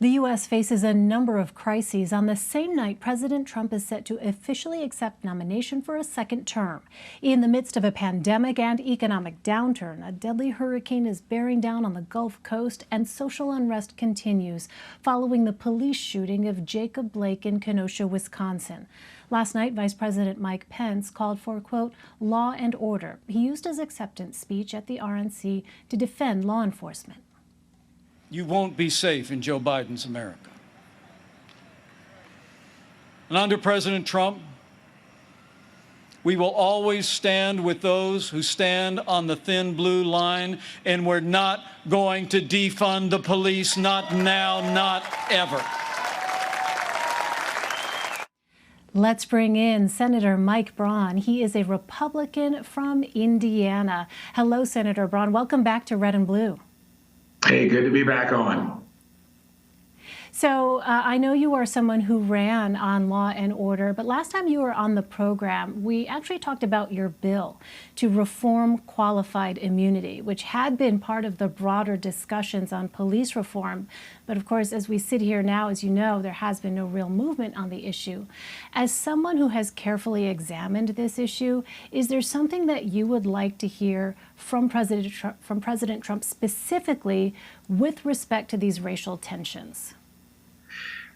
The U.S. faces a number of crises on the same night President Trump is set to officially accept nomination for a second term. In the midst of a pandemic and economic downturn, a deadly hurricane is bearing down on the Gulf Coast, and social unrest continues following the police shooting of Jacob Blake in Kenosha, Wisconsin. Last night, Vice President Mike Pence called for, quote, law and order. He used his acceptance speech at the RNC to defend law enforcement. You won't be safe in Joe Biden's America. And under President Trump, we will always stand with those who stand on the thin blue line, and we're not going to defund the police, not now, not ever. Let's bring in Senator Mike Braun. He is a Republican from Indiana. Hello, Senator Braun. Welcome back to Red and Blue. Hey, good to be back on. So I know you are someone who ran on law and order, but last time you were on the program, we actually talked about your bill to reform qualified immunity, which had been part of the broader discussions on police reform. But of course, as we sit here now, as you know, there has been no real movement on the issue. As someone who has carefully examined this issue, is there something that you would like to hear from President Trump specifically with respect to these racial tensions?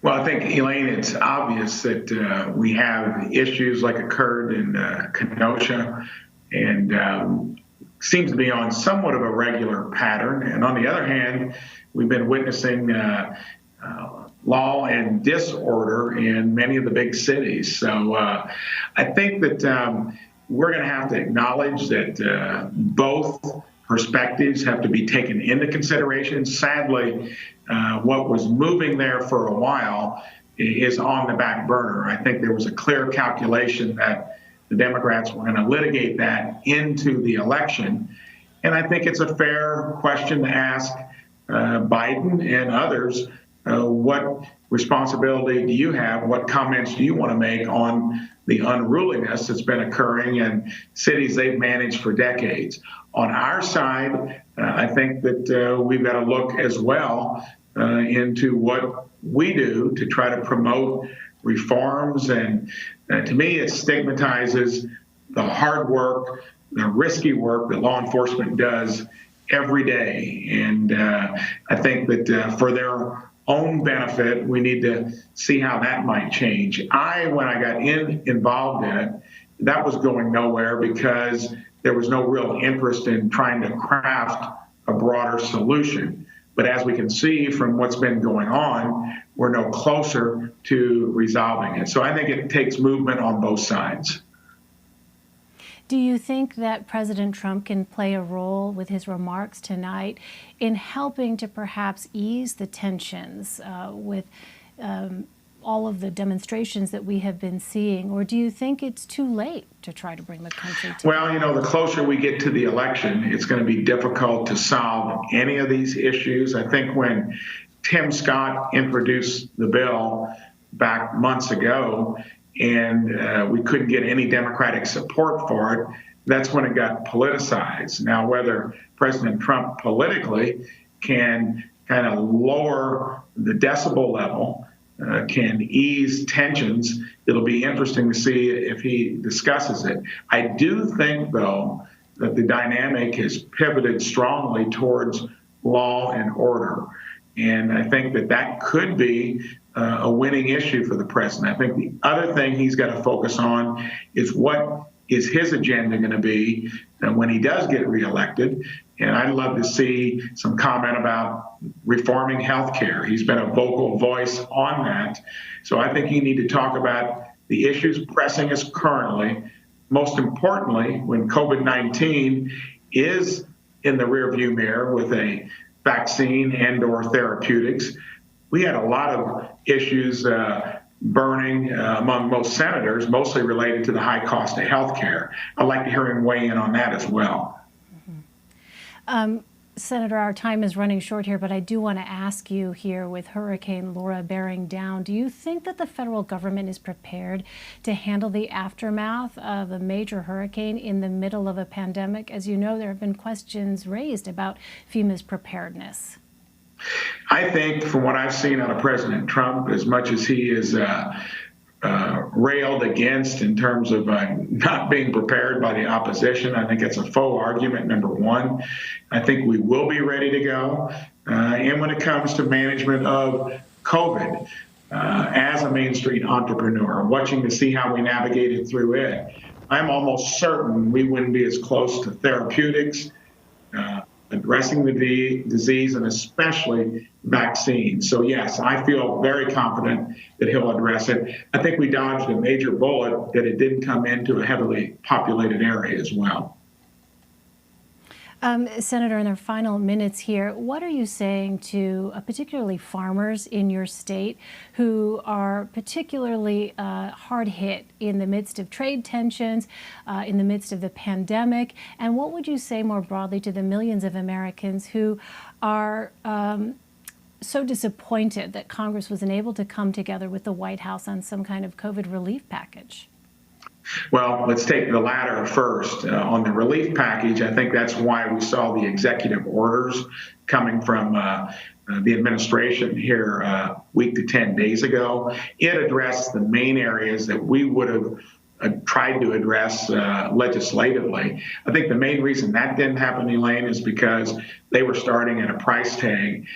Well, I think, Elaine, it's obvious that we have issues like occurred in Kenosha, and seems to be on somewhat of a regular pattern. And on the other hand, we've been witnessing law and disorder in many of the big cities. So I think that we're going to have to acknowledge that both perspectives have to be taken into consideration. Sadly, what was moving there for a while is on the back burner. I think there was a clear calculation that the Democrats were going to litigate that into the election. And I think it's a fair question to ask Biden and others, what responsibility do you have? What comments do you want to make on the unruliness that's been occurring in cities they've managed for decades? On our side, I think that we've got to look as well into what we do to try to promote reforms. And to me, it stigmatizes the hard work, the risky work that law enforcement does every day. And I think that for their own benefit, we need to see how that might change. When I got involved in it, that was going nowhere because there was no real interest in trying to craft a broader solution. But as we can see from what's been going on, we're no closer to resolving it. So I think it takes movement on both sides. Do you think that President Trump can play a role with his remarks tonight in helping to perhaps ease the tensions with all of the demonstrations that we have been seeing? Or do you think it's too late to try to bring the country together? Well, you know, the closer we get to the election, it's going to be difficult to solve any of these issues. I think when Tim Scott introduced the bill back months ago, and we couldn't get any Democratic support for it, that's when it got politicized. Now, whether President Trump politically can kind of lower the decibel level, can ease tensions, it'll be interesting to see if he discusses it. I do think, though, that the dynamic has pivoted strongly towards law and order. And I think that that could be a winning issue for the president. I think the other thing he's got to focus on is what is his agenda going to be when he does get reelected. And I'd love to see some comment about reforming health care. He's been a vocal voice on that. So I think you need to talk about the issues pressing us currently. Most importantly, when COVID-19 is in the rearview mirror with a vaccine and/or therapeutics, we had a lot of issues burning among most senators, mostly related to the high cost of health care. I'd like to hear him weigh in on that as well. Senator, our time is running short here, but I do want to ask you here, with Hurricane Laura bearing down, do you think that the federal government is prepared to handle the aftermath of a major hurricane in the middle of a pandemic? As you know, there have been questions raised about FEMA's preparedness. I think from what I've seen out of President Trump, as much as he is railed against in terms of not being prepared by the opposition, I think it's a faux argument, number one. I think we will be ready to go. And when it comes to management of COVID, as a Main Street entrepreneur, watching to see how we navigated through it, I'm almost certain we wouldn't be as close to therapeutics, addressing the disease, and especially vaccines. So yes, I feel very confident that he'll address it. I think we dodged a major bullet that it didn't come into a heavily populated area as well. Senator, in our final minutes here, what are you saying to particularly farmers in your state who are particularly hard hit in the midst of trade tensions, in the midst of the pandemic? And what would you say more broadly to the millions of Americans who are so disappointed that Congress was unable to come together with the White House on some kind of COVID relief package? Well, let's take the latter first. On the relief package, I think that's why we saw the executive orders coming from the administration here a week to 10 days ago. It addressed the main areas that we would have tried to address legislatively. I think the main reason that didn't happen, Elaine, is because they were starting at a price tag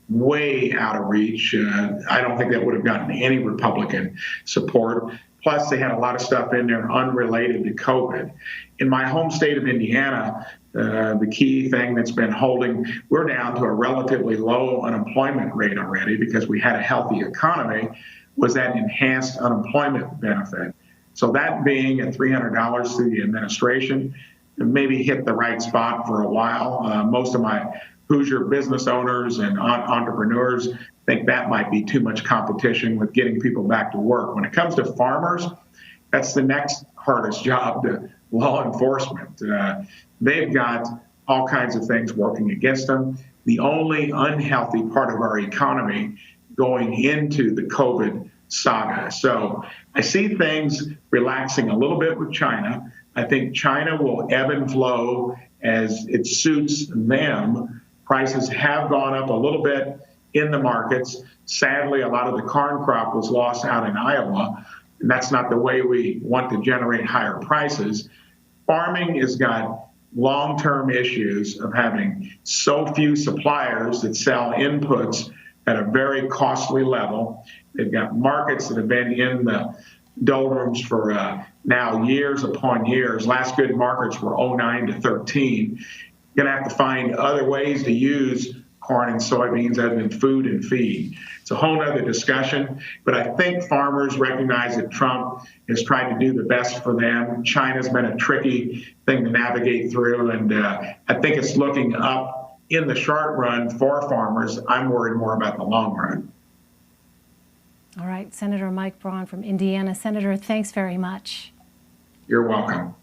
way out of reach. I don't think that would have gotten any Republican support. Plus, they had a lot of stuff in there unrelated to COVID. In my home state of Indiana, the key thing that's been holding, we're down to a relatively low unemployment rate already because we had a healthy economy, was that enhanced unemployment benefit. So that being at $300 through the administration, maybe hit the right spot for a while. Most of my Hoosier business owners and entrepreneurs think that might be too much competition with getting people back to work. When it comes to farmers, that's the next hardest job to law enforcement. They've got all kinds of things working against them. The only unhealthy part of our economy going into the COVID saga. So I see things relaxing a little bit with China. I think China will ebb and flow as it suits them. Prices have gone up a little bit in the markets. Sadly, a lot of the corn crop was lost out in Iowa, and that's not the way we want to generate higher prices. Farming has got long-term issues of having so few suppliers that sell inputs at a very costly level. They've got markets that have been in the doldrums for now years upon years. Last good markets were 09 to 13. You're going to have to find other ways to use corn and soybeans other than food and feed. It's a whole other discussion, but I think farmers recognize that Trump has tried to do the best for them. China's been a tricky thing to navigate through, and I think it's looking up in the short run for farmers. I'm worried more about the long run. All right, Senator Mike Braun from Indiana. Senator, thanks very much. You're welcome.